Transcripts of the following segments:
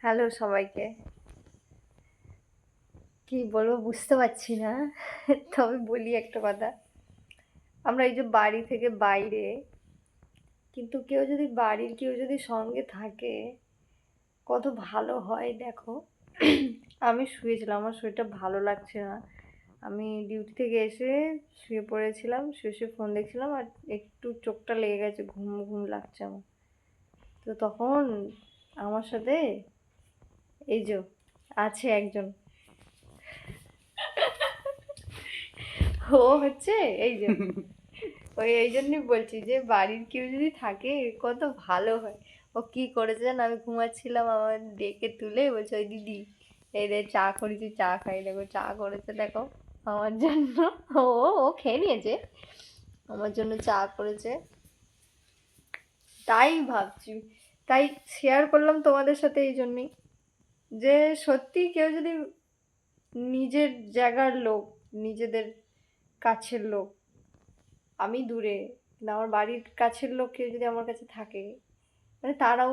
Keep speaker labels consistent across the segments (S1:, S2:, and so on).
S1: Hello সবাইকে। কি বলবো বুঝতে পারছি না। তবে বলি একটা কথা। আমরা এই যে বাড়ি থেকে বাইরে, কিন্তু কেউ যদি সঙ্গে থাকে কত ভালো হয় দেখো। আমি শুয়েছিলাম, আমার শরীরটা ভালো লাগছে না। আমি ডিউটি থেকে এসে শুয়ে পড়েছিলাম, শুয়ে শুয়ে ফোন দেখছিলাম আর একটু চোখটা লেগে গেছে, ঘুম ঘুম লাগছে আমার। তো তখন আমার সাথে এই যে আছে একজন, ও হচ্ছে এই যে এই জন্যই বলছি যে বাড়ির কেউ যদি থাকে কত ভালো হয়। ও কি করেছে জানো, আমি ঘুমাচ্ছিলাম, আমার ডেকে তুলে বলছে ওই দিদি এই রে চা করেছি, চা খাই, দেখো চা করেছে দেখো আমার জন্য। ও ও খেয়ে নিয়েছে, আমার জন্য চা করেছে। তাই ভাবছি, তাই শেয়ার করলাম তোমাদের সাথে এই জন্যই, যে সত্যি কেউ যদি নিজের জায়গার লোক, নিজেদের কাছের লোক, আমি দূরে কিন্তু আমার বাড়ির কাছের লোক কেউ যদি আমার কাছে থাকে, মানে তারাও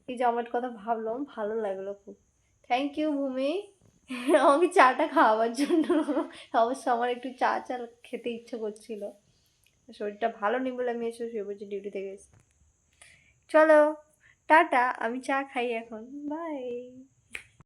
S1: এই যে আমার কথা ভাবলো, ভালো লাগলো খুব। থ্যাংক ইউ ভূমি, আমাকে চাটা খাওয়াবার জন্য। অবশ্য আমার একটু চা চা খেতে ইচ্ছে করছিল, শরীরটা ভালো নেই বলে আমি এসে শুয়ে পড়ছি ডিউটি থেকে এসে। চলো টাটা, আমি চা খাই এখন, বাই।